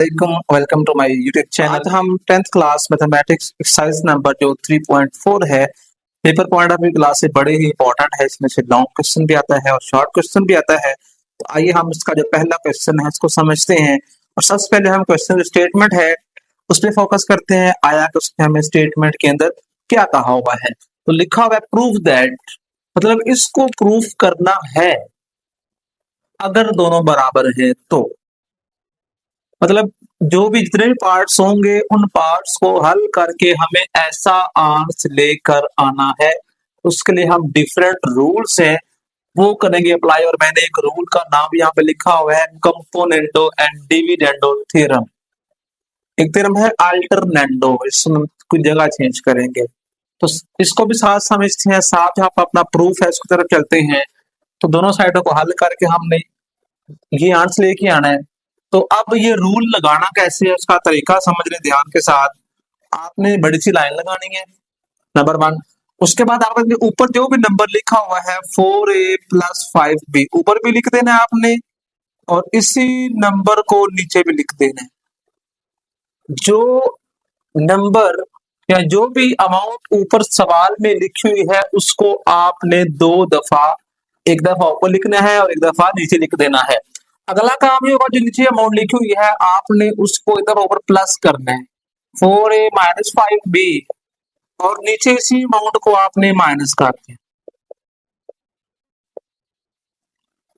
Welcome to my YouTube channel. आज हम 10th class mathematics exercise number जो 3.4 है, paper point of view class से बड़े ही इंपॉर्टेंट है। इसमें से लॉन्ग क्वेश्चन भी आता है और शॉर्ट क्वेश्चन भी आता है। तो आइए हम इसका जो पहला क्वेश्चन है इसको समझते हैं। और सबसे पहले हम क्वेश्चन जो स्टेटमेंट है उस पर फोकस करते हैं। आया कि उसने हमें स्टेटमेंट के अंदर क्या कहा हुआ है। तो लिखा हुआ है प्रूव दैट, मतलब इसको प्रूफ करना है अगर दोनों बराबर है तो। मतलब जो भी जितने भी पार्ट्स होंगे उन पार्ट्स को हल करके हमें ऐसा आंसर लेकर आना है। उसके लिए हम डिफरेंट रूल्स हैं वो करेंगे अप्लाई। और मैंने एक रूल का नाम यहाँ पे लिखा हुआ है कंपोनेंडो एंड डिविडेंडो थ्योरम। एक थ्योरम है अल्टरनेंडो, इसमें कुछ जगह चेंज करेंगे। तो इसको भी साथ समझते हैं, साथ यहाँ पर अपना प्रूफ है इसकी तरफ चलते हैं। तो दोनों साइडों को हल करके हमने ये आंसर लेके आना है। तो अब ये रूल लगाना कैसे है उसका तरीका समझ लें ध्यान के साथ। आपने बड़ी सी लाइन लगानी है नंबर 1। उसके बाद आपने ऊपर जो भी नंबर लिखा हुआ है 4a + 5b ऊपर भी लिख देना है आपने, और इसी नंबर को नीचे भी लिख देना है। जो नंबर या जो भी अमाउंट ऊपर सवाल में लिखी हुई है उसको आपने 2 दफा, एक दफा ऊपर लिखना है और एक दफा नीचे लिख देना है। अगला काम ये होगा, जो नीचे अमाउंट लिखी हुई है आपने उसको एक दफा ऊपर प्लस करना है 4a - 5b, और नीचे इसी अमाउंट को आपने माइनस कर दिया।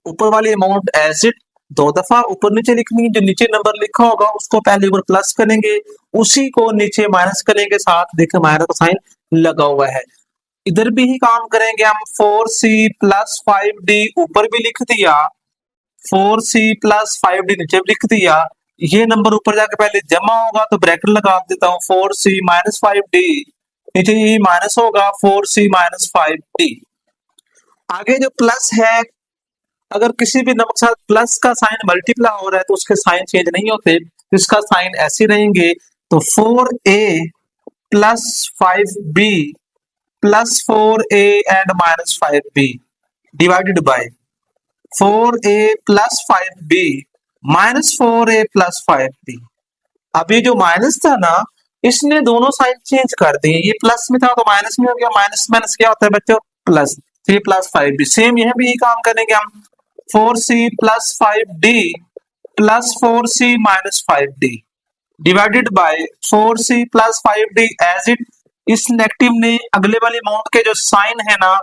ऊपर वाली अमाउंट एज इट 2 दफा ऊपर नीचे लिखनी है। जो नीचे नंबर लिखा होगा उसको पहले ऊपर प्लस करेंगे, उसी को नीचे माइनस करेंगे। साथ देखिए माइनस का साइन लगा हुआ है। इधर भी ही काम करेंगे हम। 4c + 5d ऊपर भी लिख दिया, 4c + 5d नीचे भी लिख दिया। ये नंबर ऊपर जाके पहले जमा होगा तो ब्रैकेट लगा देता हूँ 4c - 5d, नीचे ये माइनस होगा 4c - 5d। आगे जो प्लस है, अगर किसी भी नंबर के साथ प्लस का साइन मल्टीप्लाई हो रहा है तो उसके साइन चेंज नहीं होते, इसका साइन ऐसे रहेंगे। तो 4a + 5b + 4a and -5b divided by 4a + 5b - 4a + 5b। अब ये जो माइनस था ना, इसने दोनों साइन चेंज कर दिए। ये प्लस में था तो माइनस में हो गया, माइनस माइनस क्या होता है बच्चों, प्लस। 3 + 5b सेम यह भी काम करेंगे हम। 4c + 5d + 4c - 5d divided by 4c + 5d as it. इस नेगेटिव ने अगले वाली अमाउंट के जो साइन है ना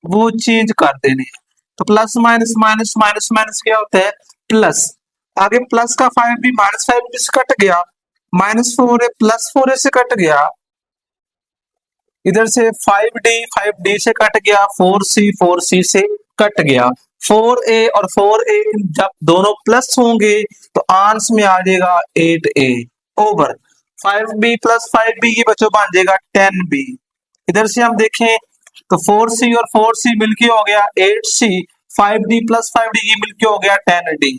वो चेंज कर देने। तो plus minus minus minus minus क्या होता है, प्लस। आगे प्लस का 5b -5b से कट गया, -4a + 4a से कट गया, इधर से 5d से कट गया, 4c से कट गया। 4a और 4a जब दोनों प्लस होंगे तो आंसर में आ जाएगा 8a ओवर 5b + 5b, ये बच्चों बन जाएगा 10b। इधर से हम देखें तो 4c और 4c मिलके हो गया 8c, 5d + 5d ये मिलके हो गया 10d।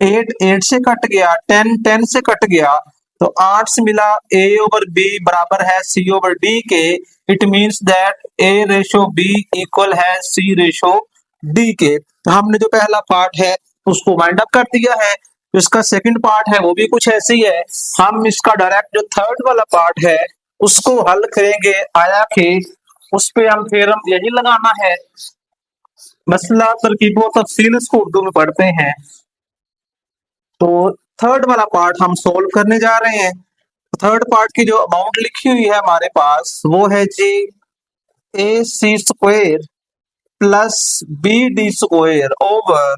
8 से कट गया, 10 से कट गया, तो 8 से मिला a/b बराबर है c/d के। It means that a/b equal है c/d के। तो हमने जो पहला पार्ट है उसको वाइंड अप कर दिया है। तो इसका सेकंड पार्ट है वो भी कुछ ऐसे ही है। हम इसका डायरेक्ट जो थर्ड वाला पार्ट है उसको हल करेंगे। आया कि उस पे हम थ्योरम यही लगाना है। मसला तरकीबों तफसील इसको उर्दू में पढ़ते हैं। तो थर्ड वाला पार्ट हम सोल्व करने जा रहे हैं। थर्ड पार्ट की जो अमाउंट लिखी हुई है हमारे पास वो है जी ac² + bd² over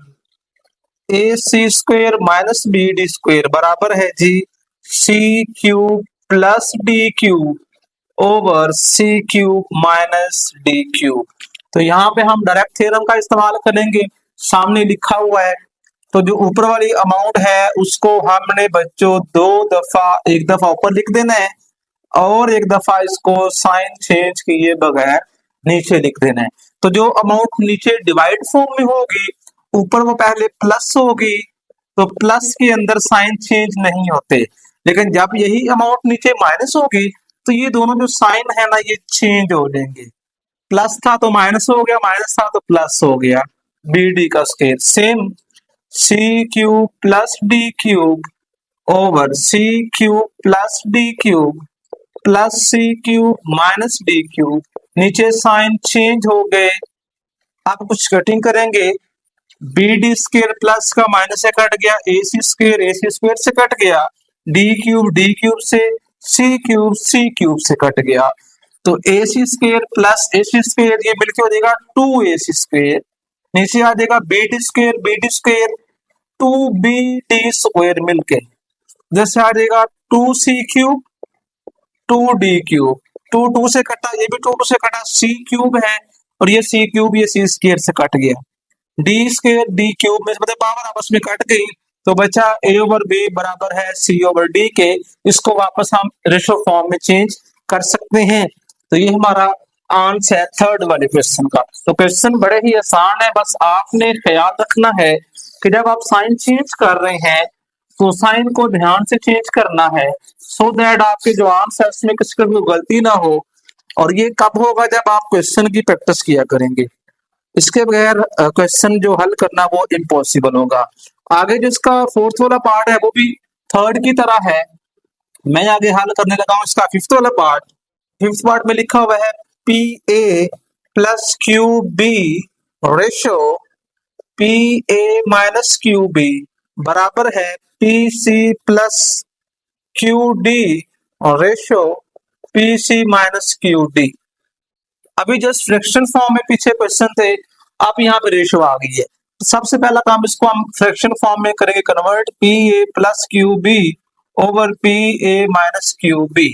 ac² - bd² बराबर है जी c³ + d³ over c³ - d³। तो यहाँ पे हम डायरेक्ट थ्योरम का इस्तेमाल करेंगे, सामने लिखा हुआ है। तो जो ऊपर वाली अमाउंट है उसको हमने बच्चों 2 दफा, एक दफा ऊपर लिख देना है और एक दफा इसको साइन चेंज किए बगैर नीचे लिख देना है। तो जो अमाउंट नीचे डिवाइड फॉर्म में होगी ऊपर वो पहले प्लस होगी, तो प्लस के अंदर साइन चेंज नहीं होते। लेकिन जब यही अमाउंट नीचे माइनस होगी तो ये दोनों जो साइन है ना ये चेंज हो जाएंगे। प्लस था तो माइनस हो गया, माइनस था तो प्लस हो गया। bd का scale same c³ + d³ over C cube plus D cube plus C cube minus D cube. नीचे साइन चेंज हो गए। अब कुछ कटिंग करेंगे। बी डी स्क्र प्लस का माइनस से कट गया, ए सी स्क्र से कट गया, डी क्यूब से, सी क्यूब से कट गया। तो A C square plus A C square ये मिलके हो जाएगा 2ac स्क्र। नीचे आ जाएगा B D square 2bd square मिलके जैसे आ जाएगा 2c क्यूब 2d क्यूब। 2 से कटा, ये भी 2 से कटा, c क्यूब है और ये c क्यूब ये c स्क्वायर से कट गया। डी स्क्वायर डी क्यूब में मतलब पावर आपस में कट गई तो बचा a ओवर b बराबर है c ओवर d के। इसको वापस हम रेशो फॉर्म में चेंज कर सकते हैं। तो ये हमारा आंसर है थर्ड वाले क्वेश्चन का। तो क्वेश्चन बड़े ही आसान है, बस आपने ख्याल रखना है कि जब आप साइन चेंज कर रहे हैं तो साइन को ध्यान से चेंज करना है सो दैट आपके जो आंसर में किसी को गलती ना हो। और ये कब होगा? जब आप क्वेश्चन की प्रैक्टिस किया करेंगे। इसके बगैर क्वेश्चन जो हल करना वो इम्पॉसिबल होगा। आगे जिसका फोर्थ वाला पार्ट है वो भी थर्ड की तरह है। मैं आगे हल करने लगा हूं इसका फिफ्थ वाला पार्ट। फिफ्थ पार्ट में लिखा हुआ है P A plus Q B ratio P A minus Q B बराबर है P C plus Q D ratio P C minus Q D. अभी जस्ट फ्रैक्शन फॉर्म में पीछे क्वेश्चन थे, अब यहाँ पे रेशो आ गई है। तो सबसे पहला काम इसको हम फ्रैक्शन फॉर्म में करेंगे convert, P A plus Q B over P A minus Q B.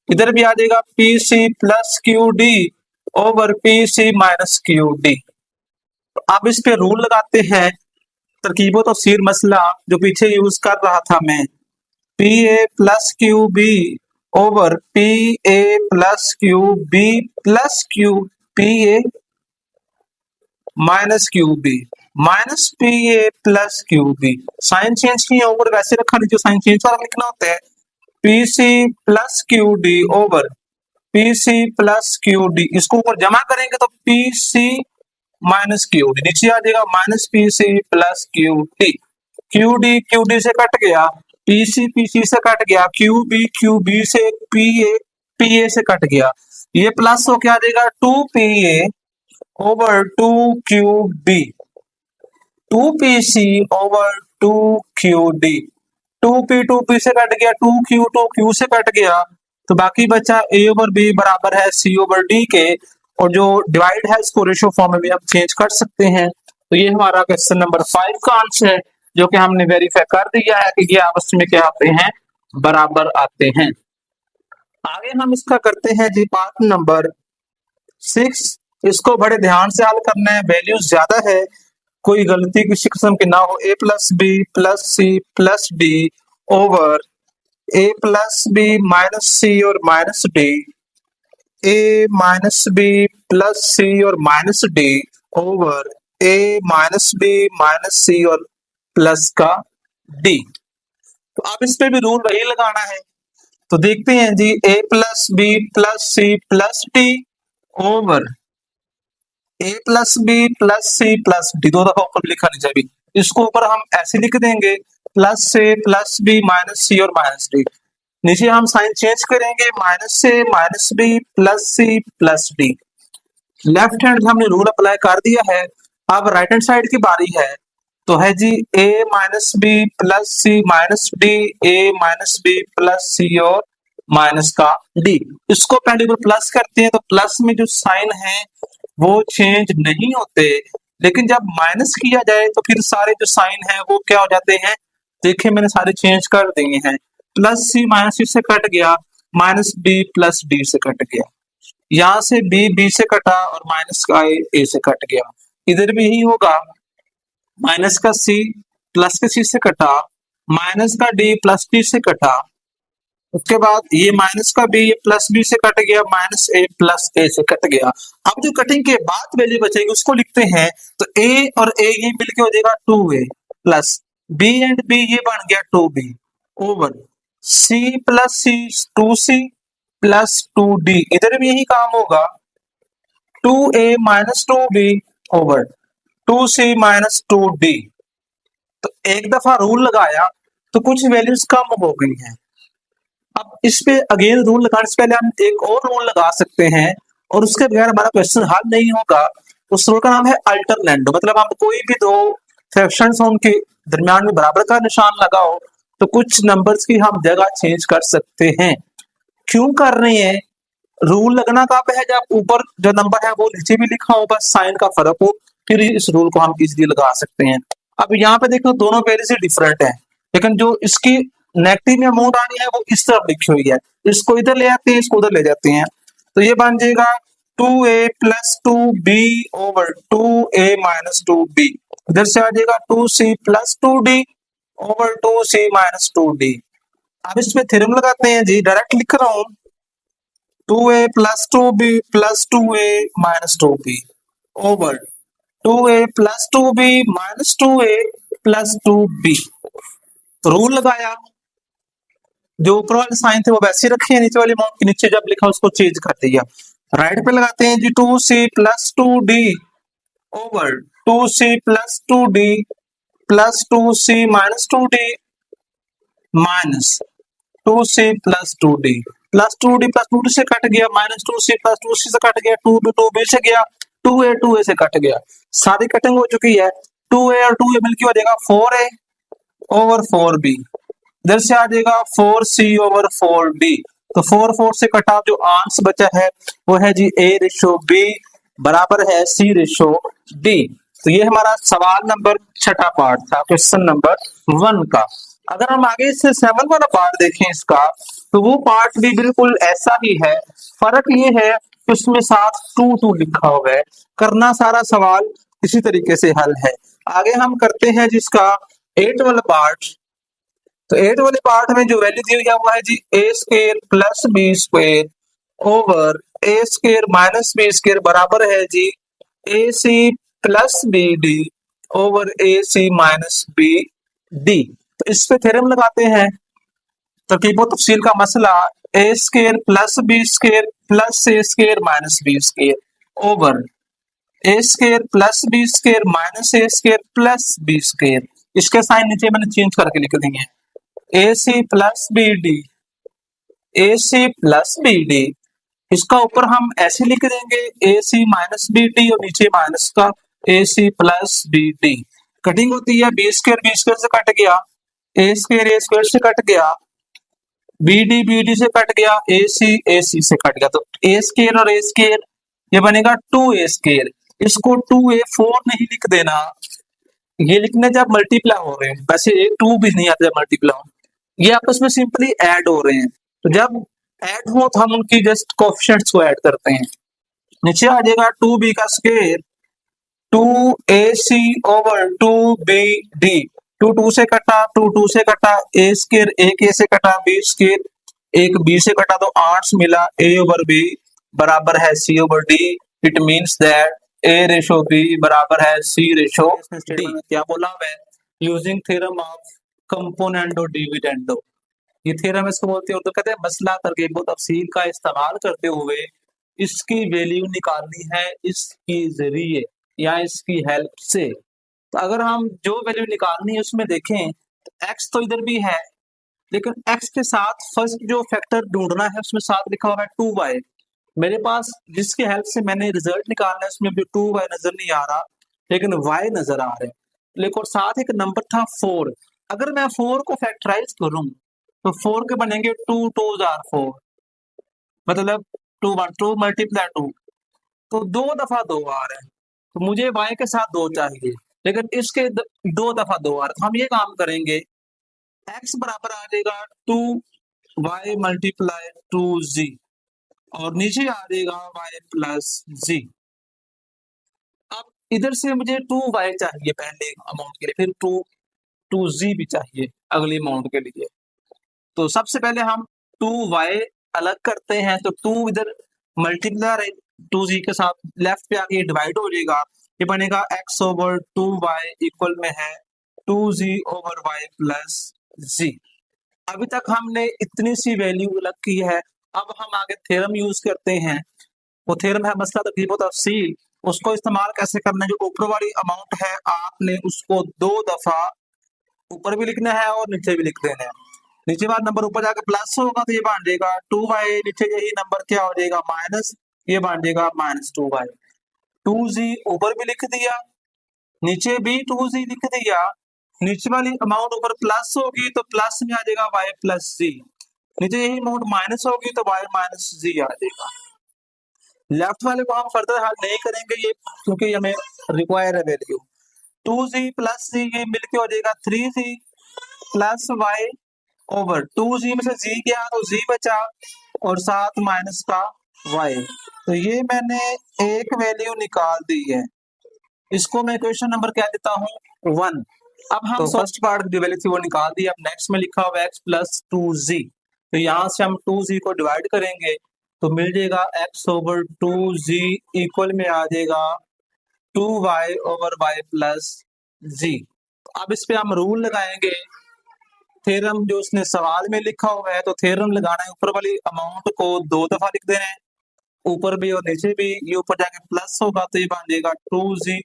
इधर भी आ जाएगा P C plus Q D over P C minus Q D. तो अब इस पे रूल लगाते हैं, तरकीबों तो सीर मसला जो पीछे यूज कर रहा था मैं, P A plus Q B over P A plus Q B plus Q P A minus Q B minus P A plus Q B. Sign change नहीं ओवर वैसे रखा, नहीं जो साइन चेंज वाला लिखना होता है P C plus Q D over P C plus Q D. इसको ऊपर जमा करेंगे तो P C minus Q D, नीचे आ जाएगा minus P C plus Q D. Q D से कट गया, पी सी से कट गया, क्यू बी से पी ए से कट गया। ये प्लस हो क्या आ जाएगा 2pa over 2qb 2pc over 2qd। 2p से कट गया, 2q से कट गया तो बाकी बचा a ओवर b बराबर है c ओवर d के। और जो डिवाइड है इसको रेशो फॉर्म में भी हम चेंज कर सकते हैं। तो ये हमारा क्वेश्चन नंबर 5 का आंसर है जो कि हमने वेरीफाई कर दिया है कि ये आपस में क्या आते हैं, बराबर आते हैं। आगे हम इसका करते हैं जी पार्ट नंबर 6। इसको बड़े ध्यान से हल करना है, वैल्यूज ज्यादा है, कोई गलती किसी किस्म की ना हो। a plus B plus C plus D over a plus B minus C और minus D, a minus B plus C और minus D over a minus B minus C और प्लस का d। तो अब इस पे भी रूल वही लगाना है। तो देखते हैं जी a plus B plus C plus D over a plus B plus C plus D, दो दफा ऊपर लिखा नहीं चाहिए, इसको ऊपर हम ऐसे लिख देंगे प्लस से प्लस बी माइनस सी और माइनस डी। नीचे हम साइन चेंज करेंगे, माइनस से minus B plus C plus D. Left hand हमने रूल अप्लाई कर दिया है। अब राइट हैंड साइड की बारी है तो है जी a minus B plus C minus D, A minus B plus C और माइनस का डी। इसको पहले ऊपर प्लस करते हैं तो प्लस में जो साइन है वो चेंज नहीं होते, लेकिन जब माइनस किया जाए तो फिर सारे जो साइन है वो क्या हो जाते हैं, देखिए मैंने सारे चेंज कर दिए हैं। प्लस सी माइनस सी से कट गया, माइनस बी प्लस डी से कट गया, यहां से बी से कटा और माइनस का ए से कट गया। इधर भी यही होगा, माइनस का सी प्लस के सी से कटा, माइनस का डी प्लस डी से कटा, उसके बाद ये माइनस का बी ये प्लस बी से कट गया, माइनस ए प्लस ए से कट गया। अब जो कटिंग के बाद वैल्यू बचेगी उसको लिखते हैं तो ए और ए ये मिलके हो जाएगा 2a plus B and B ये बन गया 2b ओवर सी प्लस सी 2c प्लस 2d। इधर भी यही काम होगा 2a minus 2b over 2c minus 2d। तो एक दफा रूल लगाया तो कुछ वैल्यूज कम हो गई हैं। अब इस पे अगेन रूल लगाने से पहले हम एक और रूल लगा सकते हैं, और उसके बगैर हमारा क्वेश्चन हल नहीं होगा। उस रूल का नाम है अल्टरनेंडो, मतलब हम कोई भी दो फ्रैक्शंस हो उनके दरमियान में बराबर का निशान लगाओ तो कुछ नंबर्स की हम जगह चेंज कर सकते हैं। क्यों कर रहे हैं? रूल लगना कब है? जब ऊपर जो नंबर है वो नीचे भी लिखा हो, बस साइन का फर्क हो, फिर इस रूल को हम इजीली लगा सकते हैं। अब यहाँ पे देखो दोनों वैल्यू से डिफरेंट है, लेकिन जो इसकी नेगेटिव में अमाउंट आनी है वो इस तरफ लिखी हुई है, इसको इधर ले आते हैं, इसको उधर ले जाते हैं, तो ये बन जाएगा 2a plus 2b over 2a minus 2b। इधर से आ जाएगा 2c plus 2d over 2c minus 2d। अब इसमें थ्योरम लगाते हैं जी, डायरेक्ट लिख रहा हूं, 2a plus 2b plus 2a minus 2b over 2a plus 2b minus 2a plus 2b। Rule लगाया, जो ऊपर वाले साइन थे वो वैसे ही रखे हैं, नीचे वाली अमाउंट के नीचे जब लिखा उसको चेंज कर दिया। राइट पे लगाते हैं जी 2c plus 2d over 2c plus 2d plus 2c minus 2d minus 2c plus 2d plus 2d plus 2d से कट गया, माइनस 2c प्लस 2c से कट गया, 2b 2b से गया, 2a से कट गया, सारी कटिंग हो चुकी है। 2a और 2a मिलकर हो जाएगा 4a ओवर 4b। इधर से आ जाएगा 4c ओवर 4d। तो 4 से कटा जो आंसर बचा है वो है जी a रेशो b बराबर है c रेशो d। तो ये हमारा सवाल नंबर 6 पार्ट था, क्वेश्चन नंबर 1 का। अगर हम आगे से 7 वाला पार्ट देखें इसका, तो वो पार्ट भी बिल्कुल ऐसा ही है, फर्क ये है कि उसमें साथ 2 लिखा हुआ है। करना सारा सवाल इसी तरीके से हल है। आगे हम करते हैं जिसका 8 वाला पार्ट। तो 8 वाले पार्ट में जो वैल्यू दी हुई है वो है जी A square plus B square over A square minus B square बराबर है जी A C plus B D over A C minus B D. तो इस पे थ्योरम लगाते हैं, तरकीबो तफसील का मसला, A square plus B square plus A square minus B square over A square plus B square minus A square plus B square. इसके sign नीचे मैंने चेंज करके लिख दिए हैं, A C plus B D, A C plus B D. इसका ऊपर हम ऐसे लिख देंगे A C minus B D और नीचे माइनस का A C plus B D. Cutting होती है, बी स्क्वायर से कट गया, ए स्क्वायर से कट गया, बी डी से कट गया, ए सी से कट गया। तो ए स्क्वायर और ए स्क्वायर ये बनेगा 2a स्क्वायर। इसको 2a4 नहीं लिख देना, ये लिखने जब मल्टीप्लाई हो रहे हैं, वैसे 2 भी नहीं आता जब मल्टीप्लाई हो, ये आपस में सिंपली ऐड हो रहे हैं। तो जब ऐड हो तो हम उनकी जस्ट कोएफिशिएंट्स को ऐड करते हैं। नीचे आ जाएगा 2b का स्क्वायर 2ac ओवर 2bd। 2 से कटा, 2 से कटा, a स्क्वायर एक a से कटा, b स्क्वायर एक b से कटा, तो 8 मिला, a ओवर b बराबर है c over d। It means that a ratio b बराबर है c रेशो d। क्या बोला मैं? Using theorem of componendo dividendo, ये थ्योरम इसको बोलते हैं, और तो कहते हैं मसला तरकीब व तफसील का इस्तेमाल करते हुए इसकी वैल्यू निकालनी है इसकी जरिए या इसकी हेल्प से। तो अगर हम जो वैल्यू निकालनी है उसमें देखें तो x तो इधर भी है, लेकिन x के साथ फर्स्ट जो फैक्टर ढूंढना है उसमें साथ लिखा हुआ है 2y। मेरे पास जिसकी हेल्प से मैंने रिजल्ट निकालना है उसमें भी 2y नजर नहीं आ रहा, लेकिन y नजर आ रहा है। लेकिन साथ एक नंबर था 4। अगर मैं 4 को फैक्टराइज करूं तो 4 के बनेंगे 2 2 आर 4, मतलब 2 1 2 मल्टीप्लाई 2, तो 2 दफा 2 आ रहा है। तो मुझे y के साथ 2 चाहिए, लेकिन इसके 2 दफा 2 आ रहा है। तो हम ये काम करेंगे, x बराबर आ जाएगा 2y मल्टीप्लाई 2z और नीचे आ जाएगा y प्लस z। अब इधर से मुझे 2y चाहिए पहले अमाउंट के लिए, फिर 2z भी चाहिए अगली अमाउंट के लिए। तो सबसे पहले हम 2y अलग करते हैं, तो 2 इधर मल्टीप्लाई 2z के साथ लेफ्ट पे आके डिवाइड हो जाएगा, ये बनेगा x ओवर 2y इक्वल में है 2z over y plus z। अभी तक हमने इतनी सी वैल्यू अलग की है, अब हम आगे थ्योरम यूज करते हैं। वो थ्योरम है मसला तरकीब व तफसील, उसको इस्तेमाल कैसे करना है। जो ऊपर वाली अमाउंट है आपने उसको 2 दफा ऊपर भी लिखना है और नीचे भी लिख देना है। नीचे वाला नंबर ऊपर जाकर प्लस होगा तो ये बन जाएगा 2y, नीचे यही नंबर क्या हो जाएगा माइनस, ये बन जाएगा -2y। 2z ऊपर भी लिख दिया, नीचे भी 2z लिख दिया, नीचे वाली अमाउंट ऊपर प्लस होगी तो प्लस में आ जाएगा y प्लस z, नीचे यही अमाउंट माइनस होगी तो y माइनस z आ जाएगा। लेफ्ट वाले को हम फर्दर हल नहीं करेंगे ये, क्योंकि हमें रिक्वायर है वैल्यू। 2z प्लस z ये मिलके हो जाएगा 3z plus y over 2z में से z गया तो z बचा और साथ माइनस का y। तो ये मैंने एक वैल्यू निकाल दी है, इसको मैं क्वेश्चन नंबर क्या देता हूँ 1। अब हम फर्स्ट पार्ट की वैल्यू थी वो निकाल दी। अब नेक्स्ट में लिखा हुआ x प्लस 2z, तो यहाँ से हम 2z को डिवाइड करेंगे तो मिल जाएगा x ओवर 2z इक्वल में आ जाएगा 2y over y plus z। अब इस पे हम रूल लगाएंगे, थ्योरम जो उसने सवाल में लिखा हुआ है, तो थ्योरम लगाना है ऊपर वाली अमाउंट को 2 दफा लिख देना है, ऊपर भी और नीचे भी। ये ऊपर जाके प्लस होगा तो ये बन जाएगा 2z,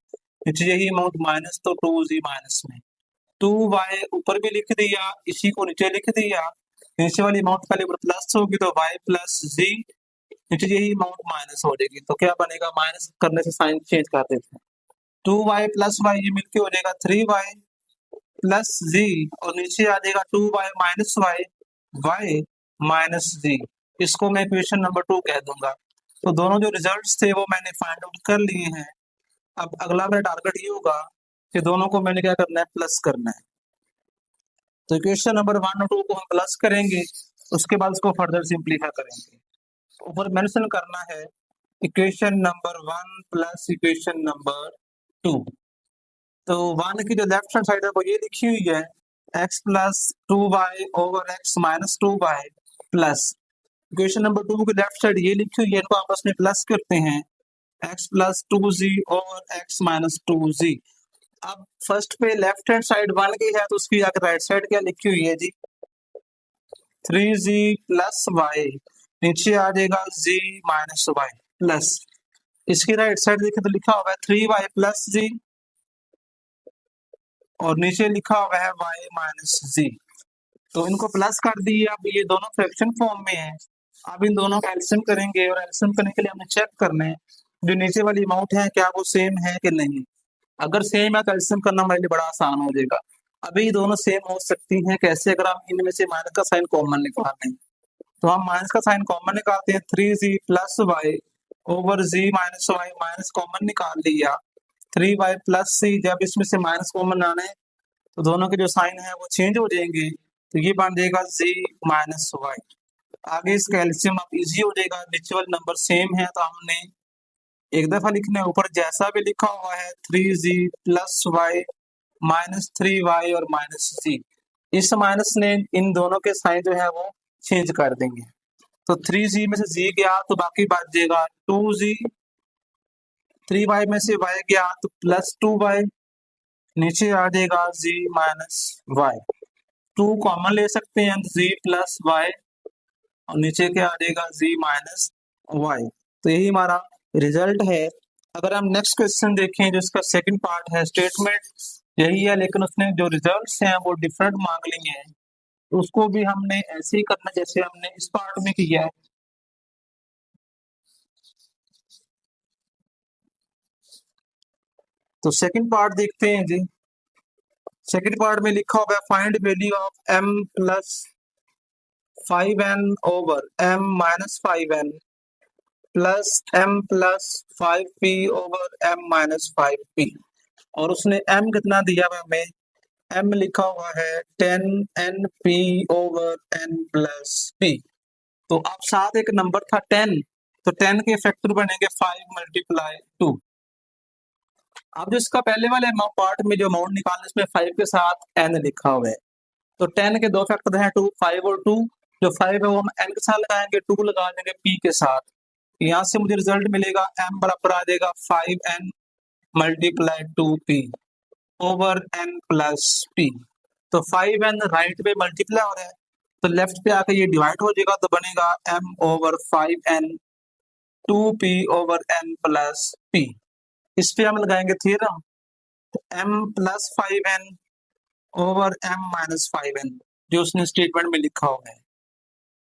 नीचे यही अमाउंट माइनस तो 2z माइनस में 2y ऊपर भी लिख दिया, इसी को नीचे लिख दिया, नीचे वाली अमाउंट पहले ऊपर प्लस होगी तो y प्लस z, नीचे यही अमाउंट माइनस हो जाएगी तो क्या बनेगा, माइनस करने से साइन चेंज कर देते हैं। 2y प्लस y ये मिलके हो जाएगा 3y प्लस z और नीचे आ जाएगा 2y minus y minus z। इसको मैं इक्वेशन नंबर 2 कह दूंगा। तो दोनों जो रिजल्ट्स थे वो मैंने फाइंड आउट कर लिए हैं। अब अगला मेरा टारगेट ये होगा कि दोनों को मैंने क्या करना है, प्लस करना है। तो इक्वेशन नंबर 1 और 2 को हम प्लस करेंगे, उसके बाद उसको फर्दर सिंप्लीफाई करेंगे। ऊपर मेंशन करना है equation number 1 plus equation number 2। तो 1 की जो लेफ्ट हैंड साइड है वो ये लिखी हुई है x plus 2y over x minus 2y plus equation number 2 की लेफ्ट साइड ये लिखी हुई है, इनको आपस में प्लस करते हैं x plus 2z over x minus 2z। अब फर्स्ट पे लेफ्ट हैंड साइड 1 की है तो उसकी आगे राइट साइड क्या लिखी हुई है जी, 3z प्लस y, नीचे आ जाएगा z माइनस y प्लस, इसकी राइट साइड देखें तो लिखा हुआ है 3y प्लस z और नीचे लिखा हुआ है y माइनस z। तो इनको प्लस कर दिए। अब ये दोनों फ्रैक्शन फॉर्म में है, अब इन दोनों का एलसीएम करेंगे और एलसीएम करने के लिए हमें चेक करना है जो नीचे वाली अमाउंट है क्या वो सेम है कि नहीं। अगर सेम है तो एलसीएम करना हमारे लिए बड़ा आसान हो जाएगा। अभी दोनों सेम हो सकती हैं कैसे, अगर हम इनमें से माइनस का साइन कॉमन निकालते हैं तो हम माइनस का साइन कॉमन निकालते हैं 3z plus y over z minus y, minus common निकाल लिया 3y प्लस c। जब इसमें से माइनस कॉमन आना है तो दोनों के जो साइन है वो चेंज हो जाएंगे, तो ये बन जाएगा z माइनस y। आगे इसका एलसीएम अब इजी हो जाएगा, नीचे वाले नंबर सेम है तो हमने एक दफा लिखना है, ऊपर जैसा भी लिखा हुआ है 3z plus y minus 3y और माइनस c, इस माइनस ने इन दोनों के साइन जो है वो चेंज कर देंगे। तो 3z में से z गया तो बाकी बच जाएगा 2z, 3y में से y गया तो प्लस 2y, नीचे आ जाएगा z माइनस y। 2 कॉमन ले सकते हैं z प्लस y और नीचे क्या आ जाएगा z माइनस y। तो यही हमारा रिजल्ट है। अगर हम नेक्स्ट क्वेश्चन देखें जो इसका सेकंड पार्ट है, स्टेटमेंट यही है लेकिन उसने जो रिजल्ट्स हैं वो डिफरेंट मांग लिए हैं, तो उसको भी हमने ऐसे ही करना जैसे हमने इस पार्ट में किया है। तो सेकंड पार्ट देखते हैं जी। सेकंड पार्ट में लिखा होगा find value of m plus 5n over m minus 5n plus m plus 5p over m minus 5p, और उसने m कितना दिया हुआ हमें, m लिखा हुआ है 10np over n plus p। तो अब साथ एक नंबर था 10, तो 10 के फैक्टर बनेंगे 5 मल्टीप्लाई 2। अब जो इसका पहले वाले पार्ट में जो अमाउंट निकालने इसमें 5 के साथ n लिखा हुआ है, तो 10 के दो फैक्टर हैं 2, 5 और 2, जो 5 है वो हम n के साथ लगाएंगे, 2 लगा देंगे p के साथ, यहाँ से मुझे रिजल्ट मिलेगा m बराबर आ जाएगा 5n multiply 2p over n plus p। तो 5n राइट पे मल्टीप्लाई हो रहा है तो लेफ्ट पे आके ये डिवाइड हो जाएगा तो बनेगा m over 5n 2p over n plus p। इस पे हम लगाएंगे थ्योरम, तो m plus 5n over m minus 5n, जो उसने स्टेटमेंट में लिखा हुआ है।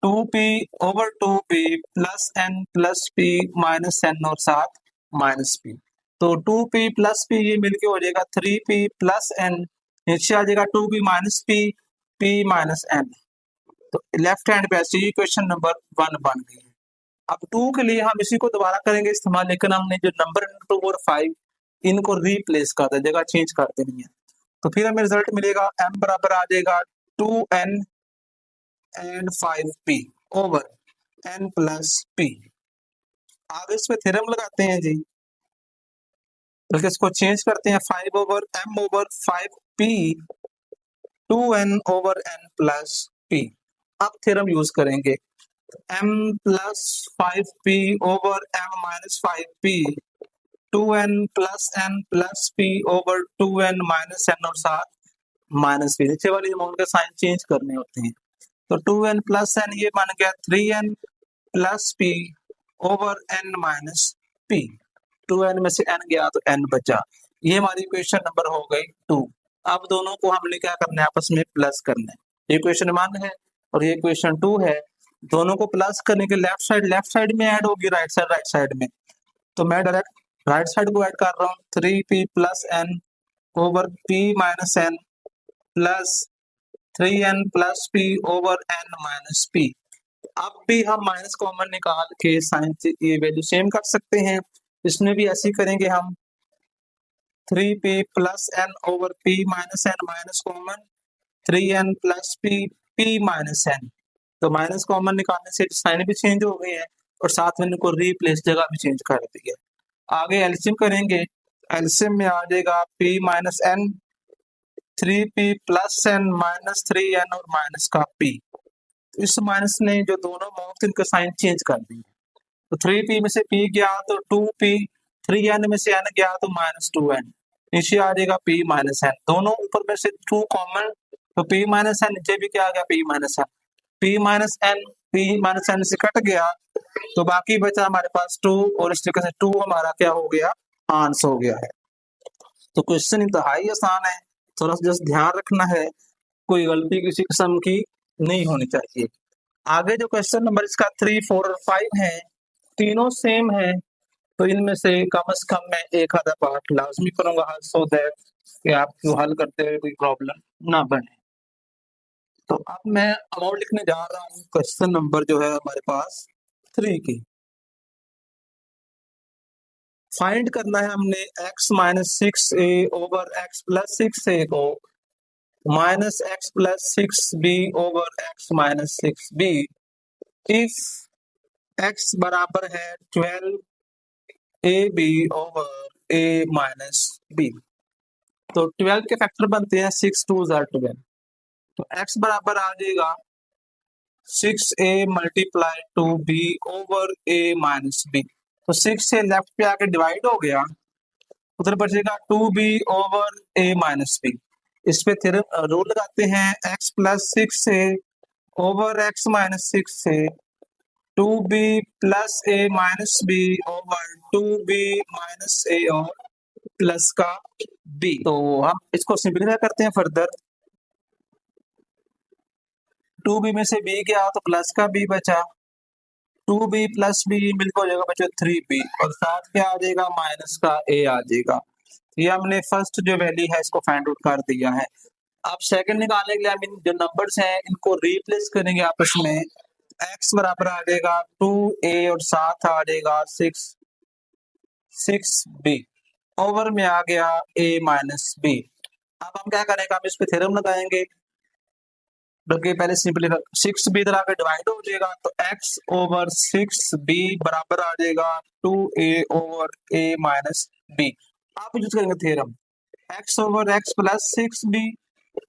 2p over 2p plus n plus p minus n और साथ माइनस p। तो 2p प्लस p ये मिलके हो जाएगा 3p प्लस n, नीचे आ जाएगा 2p minus p minus n। तो लेफ्ट हैंड पे ऐसे ही क्वेश्चन नंबर 1 बन गई है। अब 2 के लिए हम इसी को दोबारा करेंगे इस्तेमाल, लेकिन हमने जो नंबर 2 और 5 इनको रिप्लेस कर दे, जगह चेंज कर देनी है। तो फिर हमें रिजल्ट मिलेगा m बराबर आ जाएगा 2n and 5p over n plus p। आगे इस पे थ्योरम लगाते हैं जी, बल्कि इसको चेंज करते हैं 5 over m over 5p 2n over n plus p। अब थ्योरम यूज करेंगे m plus 5p over m minus 5p 2n plus n plus p over 2n minus n और साथ माइनस p। नीचे वाली अमाउंट के sign change करने होते हैं। तो 2n प्लस n ये बन गया 3n plus p over n minus p। 2n में से n गया तो n बचा। ये हमारी इक्वेशन नंबर हो गई 2। अब दोनों को हमने क्या करना है, आपस में प्लस करना है। ये इक्वेशन 1 है और ये इक्वेशन 2 है। दोनों को प्लस करने के लेफ्ट साइड में ऐड होगी, राइट साइड में। तो मैं डायरेक्ट राइट साइड को ऐड कर रहा हूँ 3p plus n over p minus n plus 3n plus p over n minus p। अब भी हम माइनस कॉमन निकाल के साइन ये वैल्यू सेम कर सकते हैं। इसमें भी ऐसे ही करेंगे हम 3p plus n over p minus n minus common 3n plus p minus n। तो माइनस कॉमन निकालने से साइन भी चेंज हो गए हैं और साथ में इनको रिप्लेस जगह भी चेंज कर दी है। आगे एलसीएम करेंगे, एलसीएम में आ जाएगा p minus n 3p plus n minus 3n और माइनस का p। इस माइनस ने जो दोनों अमाउंट इनका साइन चेंज कर दी। तो 3p में से p गया तो 2p, 3n में से n गया तो माइनस 2n, नीचे आ जाएगा p माइनस n। दोनों ऊपर में से 2 कॉमन, तो p माइनस n नीचे भी क्या आ गया p minus n। p minus n से कट गया तो बाकी बचा हमारे पास 2 और इस तरीके से 2 हमारा क्या हो गया, आंसर हो गया है। तो क्वेश्चन इंतहाई आसान है, थोड़ा सा जस्ट ध्यान रखना है, कोई गलती किसी किस्म की नहीं होनी चाहिए। आगे जो क्वेश्चन नंबर इसका 3, 4 और 5 है, तीनों सेम है। तो इनमें से कम से कम मैं एक आधा पार्ट लाजमी करूंगा हल, सो दैट कि आपको हल करते हुए कोई प्रॉब्लम ना बने। तो अब मैं अमाउंट लिखने जा रहा हूँ क्वेश्चन नंबर जो है हमारे पास 3 की। फाइंड करना है हमने x minus 6a over x plus 6a को minus x plus 6b over x minus 6b if x बराबर है 12ab over a minus b। तो 12 के फैक्टर बनते हैं 6 2 12। तो x बराबर आ जाएगा 6a multiply 2b over a minus b। तो 6 से लेफ्ट पे आके डिवाइड हो गया, उधर बचेगा 2b over a minus b। इस पे थ्योरम रूल लगाते हैं x plus 6a over x minus 6 से 2b plus a minus b over 2b minus a और प्लस का b। तो हम इसको सिंपलीफाई करते हैं फर्दर। 2b में से b गया तो प्लस का b बचा, 2b प्लस b मिलकर हो जाएगा बच्चों 3b और साथ क्या आ जाएगा, माइनस का a आ जाएगा। ये हमने फर्स्ट जो वैल्यू है इसको फाइंड आउट कर दिया है। अब सेकंड निकालने के लिए हम इन जो नंबर्स हैं इनको रिप्लेस करेंगे आपस में। x बराबर आ जाएगा 2a और साथ आ जाएगा 6b ओवर में आ गया a माइनस b। अब हम क्या करेंगे, हम इस पे थ्योरम लगाएंगे, बल्कि पहले सिंपली 6b इधर आकर डिवाइड हो जाएगा तो x ओवर 6b बराबर आ जाएगा 2a over a minus b। आप यूज करेंगे theorem x over x plus 6b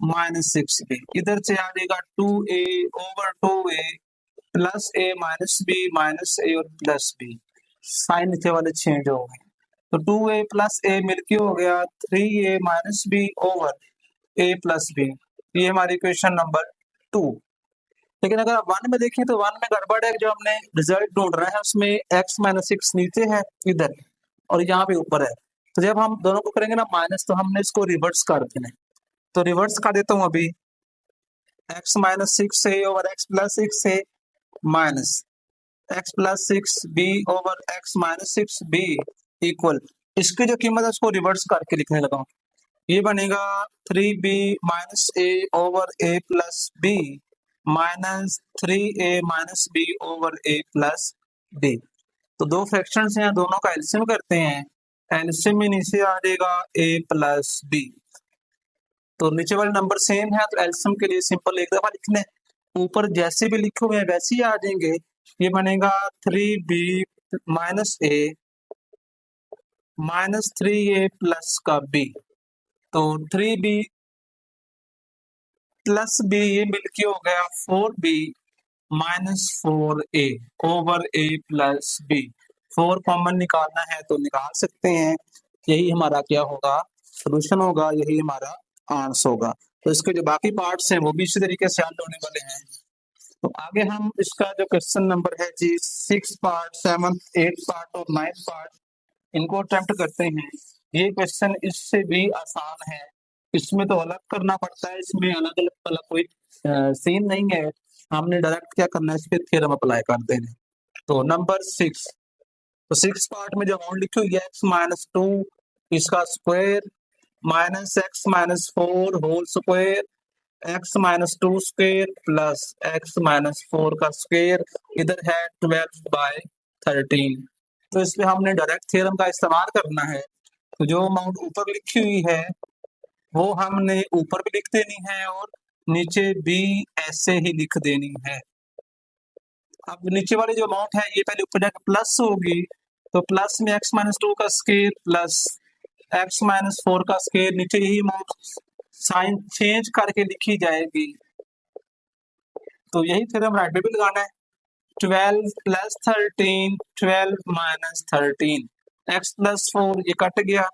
minus 6b, इधर से आ जाएगा 2a over 2a plus a minus b minus a और प्लस b। साइन नीचे वाले चेंज हो गए तो 2a प्लस a मिलके हो गया 3a minus b over a plus b। ये हमारी इक्वेशन नंबर 2। लेकिन अगर आप 1 में देखें तो 1 में गड़बड़ है, जो हमने रिजल्ट ढूंढ रहा है उसमें x माइनस 6 नीचे है इधर और यहाँ पे ऊपर है। तो जब हम दोनों को करेंगे ना माइनस, तो हमने इसको रिवर्स कर देना है। तो रिवर्स कर देता हूँ अभी, x minus six A over X plus six A minus X plus six B over X minus six B equal, इसकी जो कीमत है उसको रिवर्स करके लिखने लगा हूँ। ये बनेगा थ्री बी माइनस ए ओवर ए प्लस बी माइनस थ्री ए माइनस बी ओवर ए प्लस बी। तो दो फ्रैक्शंस हैं, दोनों का एलसीएम करते हैं, एलसीएम में नीचे आ जाएगा ए प्लस बी। तो नीचे वाले नंबर सेम है तो एलसीएम के लिए सिंपल एक दफा लिखना है, ऊपर जैसे भी लिखे हुए हैं वैसे ही आ जाएंगे। ये बनेगा थ्री बी माइनस ए माइनस थ्री ए प्लस का बी, तो थ्री बी प्लस बी ये मिलके हो गया फोर बी माइनस फोर ए ओवर ए प्लस बी। फोर कॉमन निकालना है तो निकाल सकते हैं, यही हमारा क्या होगा, सोल्यूशन होगा, यही हमारा आंसर होगा। तो इसके जो बाकी पार्ट्स हैं वो भी इसी तरीके से हल होने वाले हैं। तो आगे हम इसका जो क्वेश्चन नंबर है जी 6 पार्ट 7 8 पार्ट और 9 पार्ट इनको अटेम्प्ट करते हैं। ये क्वेश्चन इससे भी आसान है, इसमें तो अलग करना पड़ता है, इसमें अलग अलग अलग कोई सीन नहीं है, हमने डायरेक्ट क्या करना है, इस पे थ्योरम अप्लाई कर देना है। तो नंबर 6, तो 6 पार्ट में जो अमाउंट लिखी हुई है एक्स माइनस टू इसका square minus X minus four whole square X minus two square plus X minus four का स्क्वायर, इधर है 12/13। तो इसमें हमने डायरेक्ट थ्योरम का इस्तेमाल करना है। तो जो अमाउंट ऊपर लिखी हुई है वो हमने ऊपर भी लिख देनी है और नीचे भी ऐसे ही लिख देनी है। अब नीचे वाली जो अमाउंट है ये पहले ऊपर जाकर प्लस होगी, तो प्लस में एक्स माइनस टू का square plus X minus four का स्क्वायर, नीचे यही अमाउंट साइन चेंज करके लिखी जाएगी। तो यही थ्योरम राइट पे भी लगाना है। 12 plus 13 12 minus 13 x plus four ये कट गया,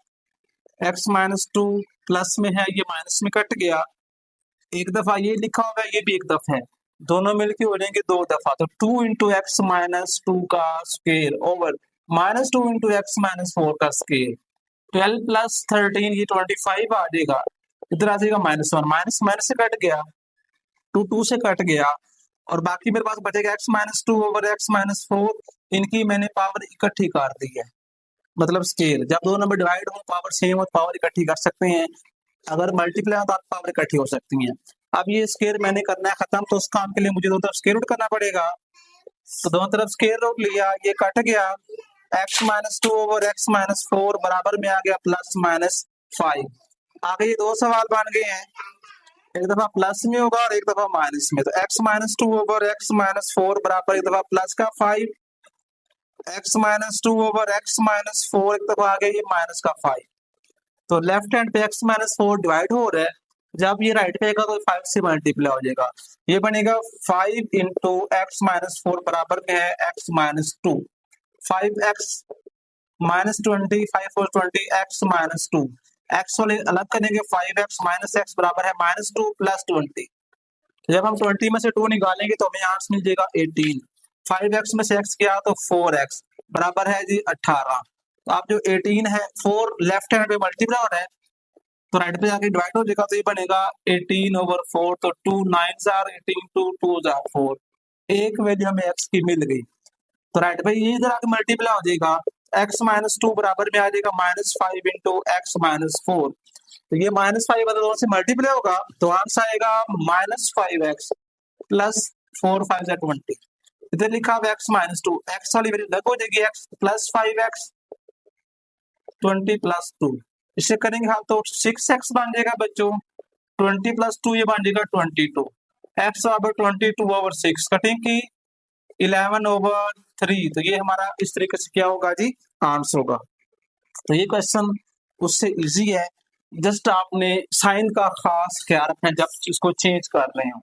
एक्स माइनस टू प्लस में है ये माइनस में कट गया, एक दफा ये लिखा होगा ये भी एक दफा है, दोनों मिलके हो जाएंगे दो दफा, तो two into X minus two का square over minus two into X minus four का स्क्वायर, 12 प्लस 13 ये 25 आ जाएगा, इधर आ जाएगा माइनस वन, माइनस माइनस से कट गया, टू टू से कट गया, और बाकी मेरे पास बचेगा X minus two over X minus four, इनकी मैंने पावर इकट्ठी कर दी है, मतलब स्केल, जब दो नंबर डिवाइड हो पावर सेम हो पावर इकट्ठी कर सकते हैं, अगर मल्टीप्लाई हो तो पावर इकट्ठी हो सकती हैं। अब ये स्केयर मैंने करना है खत्म, तो उस काम के लिए मुझे दोनों तरफ स्केयर रूट करना पड़ेगा, तो दोनों तरफ स्केयर रूट लिया, ये कट गया, x minus two over X minus four बराबर में आ गया प्लस माइनस फाइव। आगे ये दो सवाल बन गए हैं, एक दफा प्लस में होगा और एक दफा माइनस में, तो x minus two over X minus four बराबर एक दफा प्लस का five, x minus two over X minus four एक दफा आ गया ये माइनस का फाइव। तो लेफ्ट हैंड पे एक्स माइनस फोर डिवाइड हो रहा है, जब ये राइट पे आएगा तो फाइव से मल्टीप्लाई हो जाएगा, ये बनेगा five into X minus four बराबर में है X minus to, five x minus twenty, five four twenty x minus to, x वाले अलग करेंगे, फाइव एक्स माइनस एक्स बराबर है माइनस टू प्लस ट्वेंटी, जब हम 20 में से 2 निकालेंगे तो हमें आंसर मिल जाएगा 18, 5x में से x गया तो 4x बराबर है जी 18। तो आप जो 18 है 4 लेफ्ट हैंड पे मल्टीप्लाई हो रहा है तो राइट पे जाके डिवाइड हो जाएगा, तो ये बनेगा 18 ओवर 4, तो 2 9 आर 18 2 2 आर 4, एक वैल्यू हमें x की मिल गई, तो राइट पे ये इधर आके मल्टीप्लाई हो जाएगा, x माइनस टू बराबर में आ जाएगा minus five into X minus four, तो ये माइनस फाइव वाले दोनों से मल्टीप्लाई होगा तो आंसर आएगा minus five x plus four five जा 20, इधर लिखा हुआ एक्स माइनस टू, एक्स वाली वैल्यू अलग हो जाएगी, x plus five x 20 plus two, इसे करेंगे हम तो 6x बन जाएगा बच्चों, 20 प्लस टू ये बन जाएगा 22, एक्स बराबर 22 ओवर 6 कटिंग की 11 ओवर 3, तो ये हमारा इस तरीके से क्या होगा जी आंसर होगा। तो ये क्वेश्चन उससे इजी है, जस्ट आपने साइन का खास ख्याल रखना जब इसको चेंज कर रहे हो।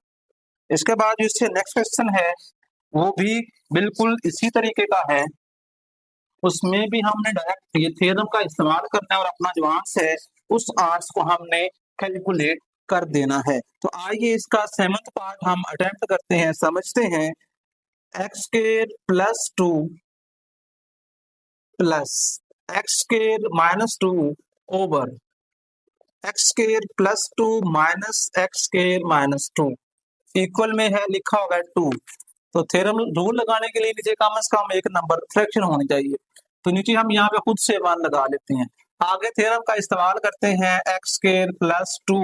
इसके बाद जो इससे नेक्स्ट क्वेश्चन है वो भी बिल्कुल इसी तरीके का है, उसमें भी हमने डायरेक्ट ये थ्योरम का इस्तेमाल करना है और अपना जो आंसर है उस आंसर को हमने कैलकुलेट कर देना है। तो आइए इसका 7th पार्ट हम अटेम्प्ट करते हैं, समझते हैं। X square plus two plus x square minus two over x square plus 2 minus x square minus 2 equal में है, लिखा होगा 2। तो थ्योरम रूल लगाने के लिए नीचे कम से कम एक नंबर फ्रैक्शन होनी चाहिए, तो नीचे हम यहाँ पे खुद से मान लगा लेते हैं। आगे थ्योरम का इस्तेमाल करते हैं, x square plus 2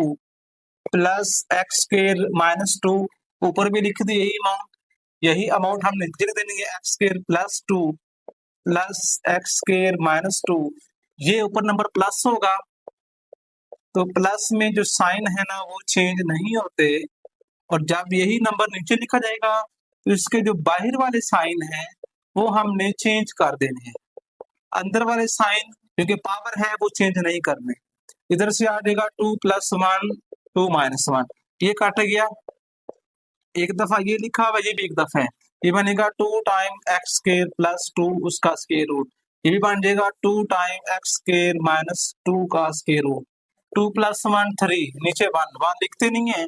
plus x square minus 2, ऊपर भी लिख दिए यही अमाउंट हम नीचे लिख देंगे, x square plus 2 plus x square minus 2, ये ऊपर नंबर प्लस होगा, तो प्लस में जो साइन है ना वो चेंज नहीं होते, और जब यही नंबर नीचे लिखा जाएगा तो इसके जो बाहर वाले साइन है वो हमने चेंज कर देने हैं, अंदर वाले साइन क्योंकि पावर है वो चेंज नहीं करने। इधर से आ जाएगा 2 प्लस 1 2 माइनस 1, ये काट गया, एक दफा ये लिखा हुआ, ये भी एक दफा है, ये बनेगा 2 टाइम एक्स स्क्वायर प्लस 2 उसका स्क्वायर रूट, ये भी बन जाएगा 2 टाइम एक्स स्क्वायर माइनस 2 का स्क्वायर रूट। 2 प्लस 1 3, नीचे 1 लिखते नहीं है,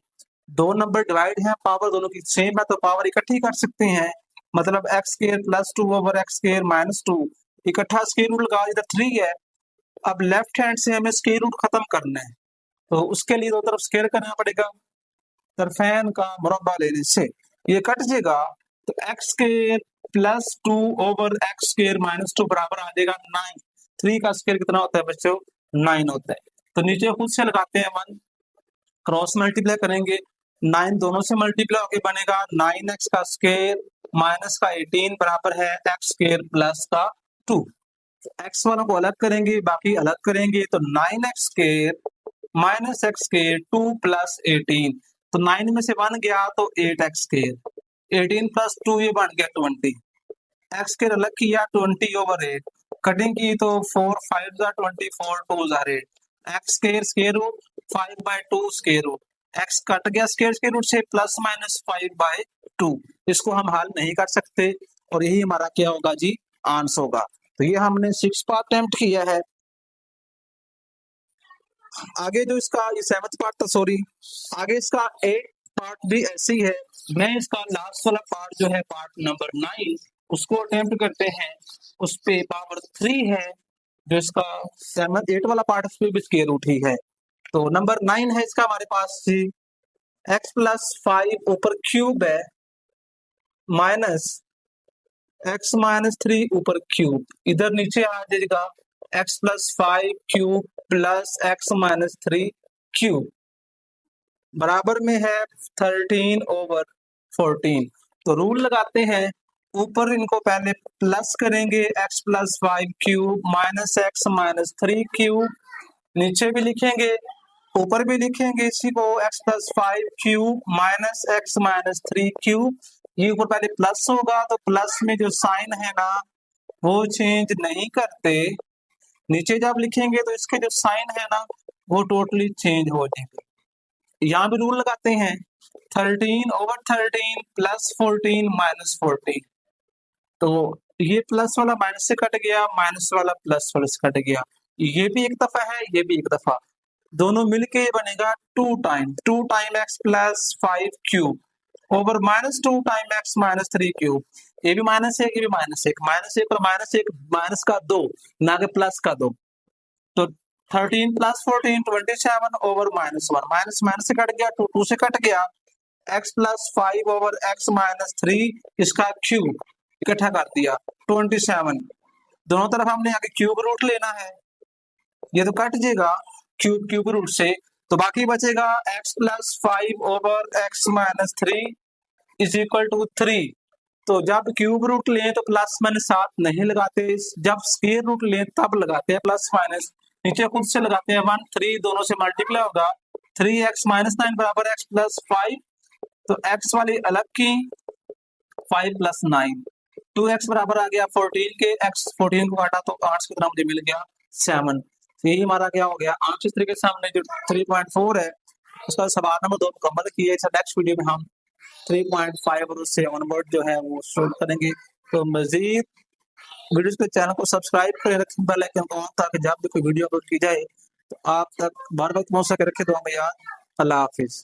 दो नंबर डिवाइड है, पावर दोनों की सेम है तो पावर इकट्ठी कर सकते हैं, मतलब x square plus 2 over x square minus 2, इकट्ठा स्क्वायर रूट लगा, इधर 3 है। अब लेफ्ट हैंड से हमें स्क्वायर रूट खत्म करना है, तो उसके लिए दो तरफ स्क्वायर करना पड़ेगा, तरफैन का मुरब्बा लेने से ये कट जाएगा, तो x square plus 2 over x square minus 2 बराबर आ जाएगा 9। 3 का स्क्वायर कितना होता है बच्चों? 9 होता है, तो नीचे खुद से लगाते हैं 1, क्रॉस मल्टीप्लाई करेंगे, 9 दोनों से मल्टीप्लाई होके बनेगा 9x का स्क्वायर माइनस का 18 बराबर है एक्स स्क्वायर प्लस का 2। एक्स वालों को अलग करेंगे, बाकी अलग करेंगे, तो 9x square minus x square 2 plus 18, तो 9 में से 1 गया तो 8x स्क्वायर, 18 प्लस 2 ये बन गया 20, एक्स स्क्वायर अलग किया 20 ओवर 8, कटिंग की तो 4 5 जा 24 2 जा 8, X square square root 5/2 square root, X cut गया स्क्वायर रूट से, प्लस माइनस 5/2, इसको हम हल नहीं कर सकते, और यही हमारा क्या होगा जी? आंसर होगा। तो ये हमने 6 पार्ट अटेम्प्ट किया है। आगे जो इसका ये 7th पार्ट था, सॉरी, आगे इसका 8 पार्ट भी ऐसे ही है। मैं इसका लास्ट वाला पार्ट जो है पार्ट नंबर 9 उसको अटेम्प्ट करते हैं, उस पे पावर 3 है, जो इसका 7 8 वाला पार्ट उस पे भी स्क्वायर रूट ही है। तो नंबर 9 है इसका हमारे पास जी, x प्लस 5 ऊपर क्यूब है माइनस x माइनस 3 ऊपर क्यूब, इधर नीचे आ जाएगा x plus 5 cube plus x minus 3 cube बराबर में है 13 ओवर 14। तो रूल लगाते हैं, ऊपर इनको पहले प्लस करेंगे, x plus 5 cube minus x minus 3 cube, नीचे भी लिखेंगे, ऊपर भी लिखेंगे इसी को, x plus 5 cube minus x minus 3 cube, ये ऊपर पहले प्लस होगा, तो प्लस में जो साइन है ना वो चेंज नहीं करते, नीचे जब लिखेंगे तो इसके जो साइन है ना वो टोटली चेंज हो जाएंगे। यहाँ भी रूल लगाते हैं, 13 ओवर 13 प्लस 14 माइनस 14, तो ये प्लस वाला माइनस से कट गया, माइनस वाला प्लस वाले से कट गया, ये भी एक दफा है, ये भी एक दफा, दोनों मिलके बनेगा 2 time x plus 5 cube over minus 2 time x minus 3 cube, ये भी माइनस एक, ये भी माइनस एक, माइनस एक और माइनस एक, माइनस का 2 ना कि प्लस का 2, तो 13 plus 14 27 over minus 1, minus minus से कट गया, 2 से कट गया, x plus 5 over x minus 3 इसका क्यूब इकट्ठा कर दिया 27, दोनों तरफ हमने आगे क्यूब रूट लेना है, ये तो कट जाएगा क्यूब रूट से, तो बाकी बचेगा x plus 5 over x minus 3 is equal to 3। तो जब क्यूब रूट लें तो प्लस माइनस साथ नहीं लगाते, जब स्क्वायर रूट लें तब लगाते हैं प्लस माइनस, नीचे खुद से लगाते हैं 1 3, दोनों से मल्टीप्लाई होगा, 3x माइनस 9 बराबर x प्लस 5, तो x वाली अलग की 5 प्लस 9, 2x बराबर आ गया 14 के, x 14 को काटा तो 8 की तरह मुझे मिल गया 7, यही हमारा क्या हो गया आंसर। इस तरीके से हमने जो 3.4 है उसका सवाल नंबर 2 मुकम्मल किया है। नेक्स्ट वीडियो में हम 3.5 और उससे ऑनवर्ड जो है वो शुरू करेंगे। तो मजीद वीडियोस के चैनल को सब्सक्राइब कर रखें, बेल आइकन को ऑन, ताकि जब भी कोई वीडियो अपलोड की जाए तो आप तक बार बार पहुंच सके। रखे दुआ में याद। अल्लाह हाफिज।